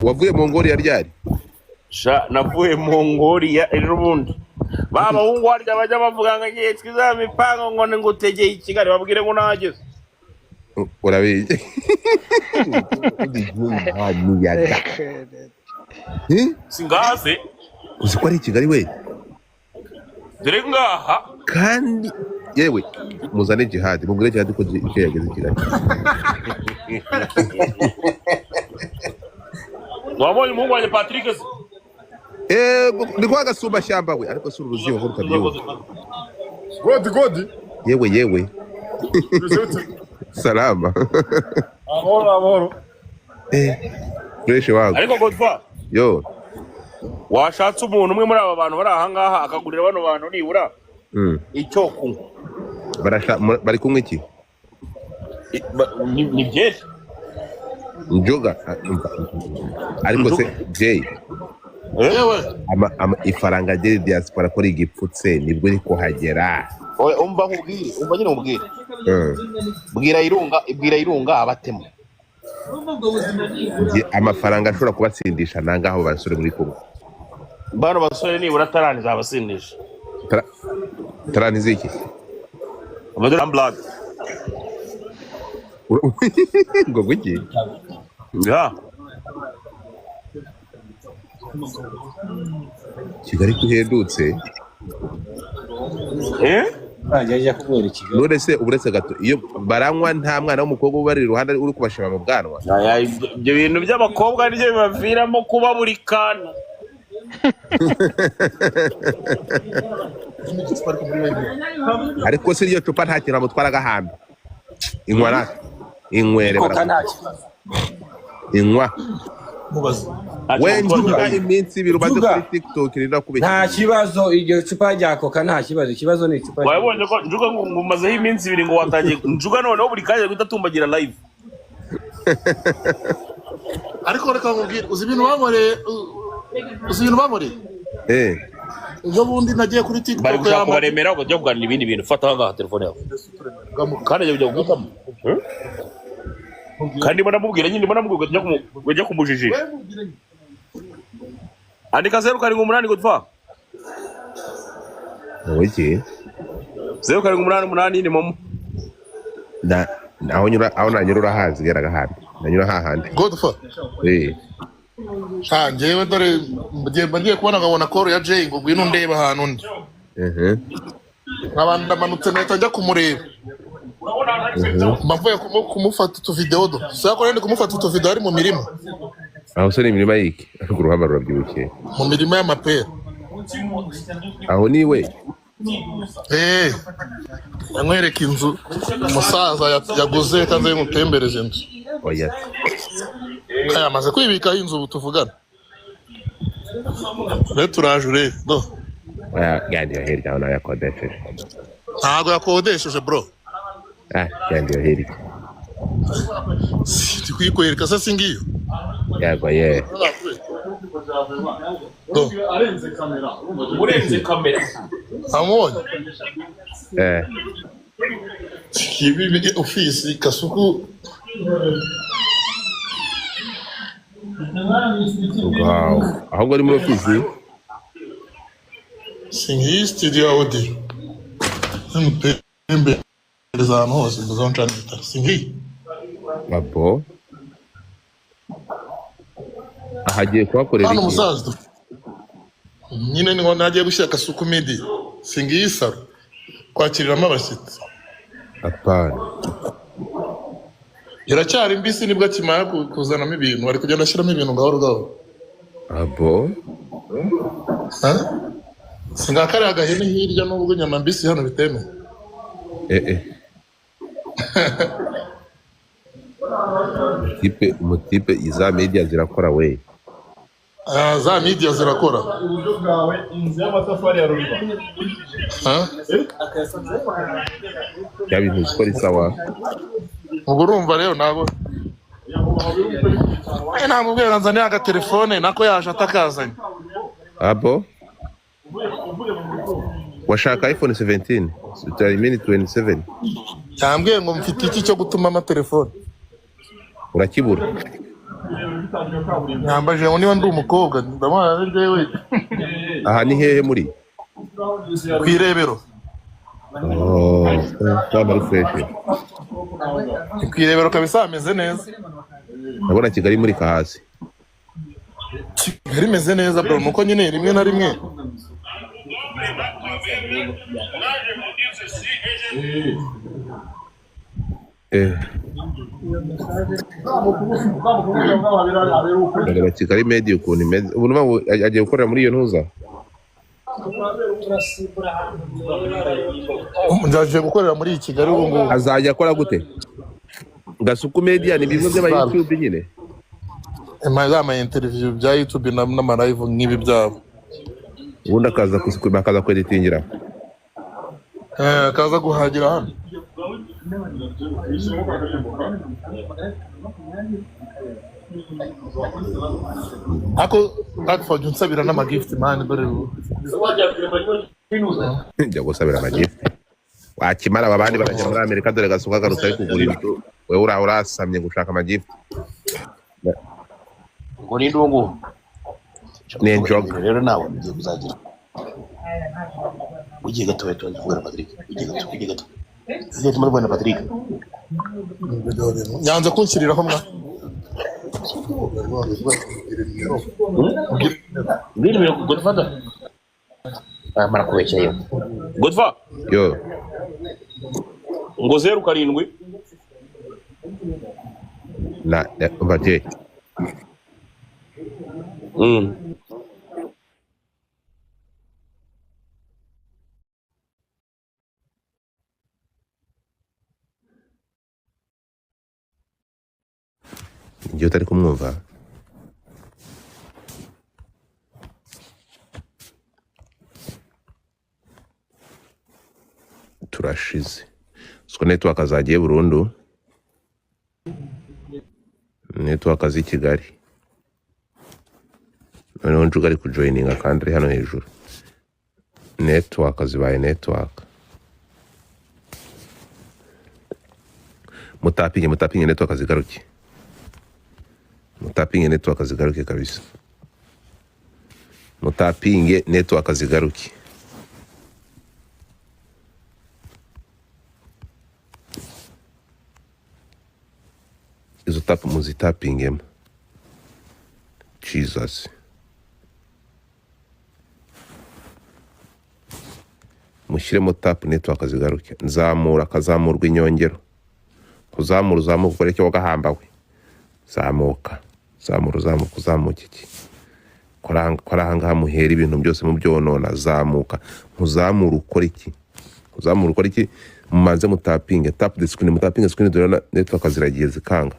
wavuye Mongolia ryari? Navuye Mongolia ejo bundi. Baba hungu harya bajya bavuga ngo ngiye twiza mipango ngo ngutegeye Kigali babwire ngo nahageze. Urabiye. Singaze. Uzi ko ari Kigali we? Dore ngaha kandi yewe muzane jihad mugure jihad ko icyo yageze Kigali. Wabonye umuhungu wanjye Patrick se? Ni kwa gasumba shamba we ariko sura uruziho ko rutabiyo. God. Yewe. Salama. Amahoro. Fresh wangu. Ariko Godfa. Yo. Washatse umuntu umwe muri aba bantu bari aha ngaha akagurira bano bantu nibura. Icyo kunywa. Bari kumwe iki? Ni byeri. Njoga. Ariko se Jay. Ifaranga rye diaspora ko rigipfutse nibwo riko hagera. Umva nyine ubwire. Bwira irunga abatemo. Amafaranga ashobora kubatsindisha nangaho basore muri kumwe. Bano basore nibura taraniza abasindisha. Taraniza iki? Amadora blood. Ngo guki? Ya. Kigali kuhendutse. Ajya kubera Kigali. None se uburetse gato iyo baranywa nta mwana w'umukobwa ubari iruhande uri kubashima mu bwanwa. Ibyo bintu by'abakobwa nibyo bibaviramo kuba buri kana. Ariko se iryo cupa nta kintu amutwara gahambe. Inywara. Inywere Inywa. Wenjuga iminsi ibiri umaze kuri TikTok rira kubeshya. Nta kibazo iryo cupa rya Coca nta kibazo. Ikibazo ni icupa. Wabonye ko njuga ngo mazeho iminsi ibiri ngo watangiye njuga noneho buri kanya gutatumbagira live. Ariko reka nkubwire uzi ibintu bamore. Ejo bundi nagiye kuri TikTok bari gushaka kubaremera ngo jya kuganira ibindi bintu fata ngaha telefone yawe. Kandi jya kugutamo. Kandi banamubwira nyine banamubwira kujya kumujijisha. Andika 0 Godfa. Oye. 0 ni momo. Aho nanyura hazi gera gahandi. Nanyura hahandi. Godfa. Njyewe dore ngiye kubona ngabona call ya Jay ngo ngwino ndeba ahantu ndi. Nkabandi ndamanutse nahita njya kumureba. Mbavuye kumufata utuvideo do. Sako nende kumufata utuvideo ari mu mirima. Aho se ni imirima yiki? Ku ruhamba rurabyibukiye. Mu mirima y'amapera. Aho niwe. Yamwereka inzu umusaza yaguze kandi ngutembereze inzu. Oya. Amaze kwibika inzu tuvugana. Turaje do. Gandi yohereza nawe yakodesheje. Ntago yakodesheje bro. Gandi yohereza. Tikuyikwereka se singiyo. Yagwa ye. Urenze kamera. Amoni. Kibi ofisi Kasuku. Wow. Ahubwo ari muri ofisi. Singi studio audio. Mpe za hose muzoncanita. Singi. Babo. Ahagiye kuhakorera iki? Hano musaza. Nyine ngo nagiye gushyira Kasuku media. Singi isaro. Kwakiriramo abashyitsi. Apana. Iracyari mbisi nibwo akimara kuzanamo ibintu bari kugenda ashyiramo ibintu gahoro gahoro. Abo. Singakari agahene hirya n'ubwo nyama mbisi hano biteme. Umutipe iza media zirakora we. Za media zirakora. Uburyo bwawe inzu y'amatafari ya Ruliba. Ya bintu zikora isawa. Ubwo urumva rero nabo. Namubwira nzanira agatelefone nako yaje atakazanye. Abo. Washaka iPhone 17. Utari mini 27. Yambwiye ngo mfite iki cyo gutuma amatelefone. Urakibura. Nyambaje ngo niba ndi umukobwa ndamana ari jewe. Aha ni hehe muri? Kwirebero. Kama ari fresh. Kwirebero kabisa ameze neza. Ndabona Kigali muri kahasi. Kigali imeze neza bro, nuko nyine rimwe na rimwe. Ndabona Kigali media ukuntu imeze. Ubu numa agiye gukorera muri iyo ntuza. Ndaje gukorera muri Kigali ubu ngubu. Azajya akora gute? Gasuku media ni bimwe by'aba YouTube nyine. Ama interview bya YouTube n'ama live nk'ibi byabo. Ubundi akaza kweditingira. Akaza guhagira hano. Ako platform unsabira n'ama gift man dore. Njya gusabira ama gift. Wakimara abandi barajya muri Amerika dore Gasuka garutse ari kugura ibintu. Wewe urasamye gushaka ama gift. ngo ni ndungu Ni joke. rero nawe ugiye kuzagira ugiye gato tuvugana Patrick ugiye gato Ngiye tumara Patrick Nyanza kunshyiriraho mwa. Ngiri Godfather mara kubeshya yo Godfather Yo. ngo 07 Na mbate. Njye utari kumwumva. Turashize. Siko network azagiye burundu. Network azi Kigali. Noneho njuga ari kujoininga kandi ari hano hejuru. Network azibaye network. Mutapinge network azigaruke. Mutapinge network azigaruke kabisa. Mutapinge network azigaruke. Izo tap muzitapingemo. Jesus. Mushyiremo tap network azigaruke. Nzamura kazamurwa inyongero. Kuzamura uzamuka ukore cyo gahambawe. Zamuka. Uzamuka iki. Koranga muhera ibintu byose mu byonona zamuka. Muzamura ukore iki. Mumanze mutapinge. Tap the screen dore network aziragiye zikanga.